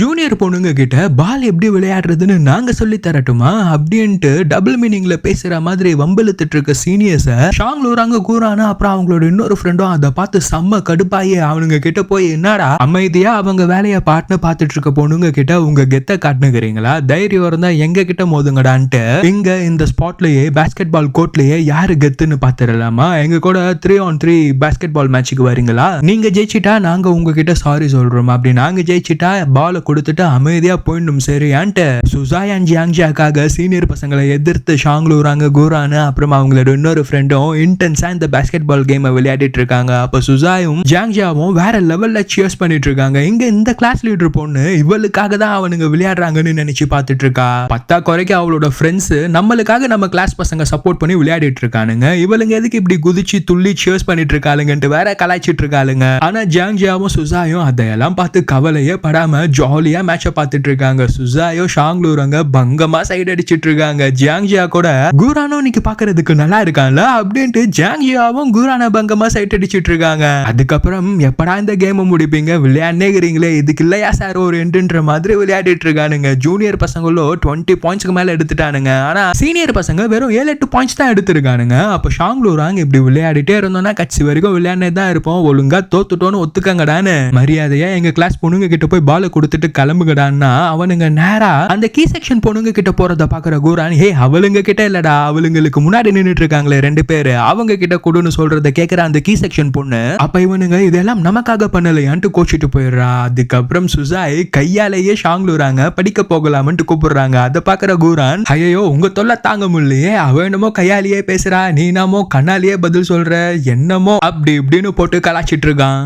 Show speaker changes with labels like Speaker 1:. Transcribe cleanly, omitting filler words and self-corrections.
Speaker 1: Junior பொண்ணுங்க கிட்ட பால் எப்படி விளையாடுறதுன்னு நாங்க சொல்லி தரட்டுமா அப்படின்ட்டு டபுள் மீனிங்ல பேசுற மாதிரி வம்பிழுத்துட்டு இருக்க சீனியர்ஸ ஷாங்லூராங்க கூறானா அப்புறம் அவங்களோட இன்னொரு ஃப்ரெண்டும் அதை பார்த்து செம்ம கடுப்பாயி அவனுங்க கிட்ட போய் என்னடா அமைதியா அவங்க வேலையை பார்த்துட்டு இருக்க பொண்ணுங்க கிட்ட உங்க கெத்த காட்டுனுக்கிறீங்களா, தைரியம் இருந்தா எங்க கிட்ட மோதுங்கடான்ட்டு இங்க இந்த ஸ்பாட்லயே பாஸ்கெட் பால் கோர்ட்லயே யாரு கெத்துன்னு பாத்துடலாமா, எங்க கூட 3-on-3 பாஸ்கெட் பால் மேட்சுக்கு வரீங்களா, நீங்க ஜெயிச்சிட்டா நாங்க உங்ககிட்ட சாரி சொல்றோம், அப்படி நாங்க ஜெயிச்சிட்டா பால் கொடுத்துட்டு அமைதியா போயிடும் சரியான்ட்டு சுசாயான் ஜியாங்ஜியாக்காக சீனியர் பசங்களை எதிர்த்து ஷாங்லூராங்க கூரானு அப்புறம் அவங்களோட இன்னொரு ஃப்ரெண்டும் இன்டென்ஸா இந்த பாஸ்கெட் பால் கேமை விளையாடிட்டு இருக்காங்க. அப்ப சுசாயும் ஜியாங்ஜியாவும் வேற லெவல்ல சியர்ஸ் பண்ணிட்டு இருக்காங்க. இங்க இந்த கிளாஸ் லீடர் பொண்ணு இவளுக்காக தான் அவனுங்க விளையாடுறாங்கன்னு நினைச்சு பார்த்துட்டு இருக்கா. பத்தா குறைக்க அவளோட ஃப்ரெண்ட்ஸ் நம்மளுக்காக நம்ம கிளாஸ் பசங்க சப்போர்ட் பண்ணி விளையாடிட்டு இருக்கானுங்க, இவளுங்க எதுக்கு இப்படி குதிச்சு துள்ளி சியர்ஸ் பண்ணிட்டு இருக்காளுங்கன்ட்டு வேற கலாய்ச்சிட்டு இருக்காளுங்க. ஆனா ஜியாங்ஜியாவும் சுசாயும் அதையெல்லாம் பார்த்து கவலையே படாம ஜாலியா மேட்ச பார்த்துட்டு இருக்காங்க. சுசாயோ ஷாங்லூரங்க பங்கமா சைடு அடிச்சிட்டு இருக்காங்க. ஜியாங்ஜியா கூட கூரானோ இன்னைக்கு பாக்குறதுக்கு நல்லா இருக்கான்ல அப்படின்ட்டு ஜியாங்ஜியாவும் கூரான பங்கமா சைடு அடிச்சிட்டு இருக்காங்க. அதுக்கப்புறம் எப்படா இந்த கேம் முடிப்பீங்க, விளையாடுனேங்கிறீங்களே இதுக்கு இல்லையா சார் ஒரு எண்டுன்ற மாதிரி விளையாடிட்டு இருக்கானுங்க. ஜூனியர் பசங்களோ 20 பாயிண்ட்ஸ்க்கு மேல எடுத்துட்டானுங்க. ஆனா சீனியர் பசங்க வெறும் 7-8 பாயிண்ட்ஸ் தான் எடுத்திருக்கானுங்க. அப்ப ஷாங்லூராங்க இப்படி விளையாடிட்டே இருந்தோம்னா கட்சி வரைக்கும் விளையாடினே தான் இருப்போம், ஒழுங்கா தோத்துட்டோன்னு ஒத்துக்கங்கடான்னு மரியாதையா எங்க கிளாஸ் பொண்ணுங்க கிட்ட போய் பால கொடுத்துட்டு கிளம்புகடான்னா அவனுங்க நேரா அந்த கீ செக்ஷன் பொண்ணுங்க கிட்ட போறத பாக்குற கூரான், ஹே அவளுங்க கிட்ட இல்லடா அவளுங்களுக்கு முன்னாடி நின்னுட்டு இருக்காங்களே 2 பேரு அவங்க கிட்ட கொடுன்னு சொல்றத கேக்குற அந்த கீ செக்ஷன் பொண்ணு அப்ப இவனுங்க இதெல்லாம் நமக்காக பண்ணலையான்ட்டு கோச்சிட்டு போயிடுறா. அதுக்கப்புறம் சுசாய் கையாலேயே ஷாங்லூராங்க படிக்க போகலாம்னு கூப்பிடுறாங்க. அதை பாக்குற கூரான், ஐயோ உங்க தொல்லை தாங்க முடியலையே, அவ என்னமோ கையாலேயே பேசுறா, நீ நாமோ கண்ணாலேயே பதில் சொல்ற, என்னமோ அப்படி இப்படின்னு போட்டு கலாச்சிட்டு இருக்கான்.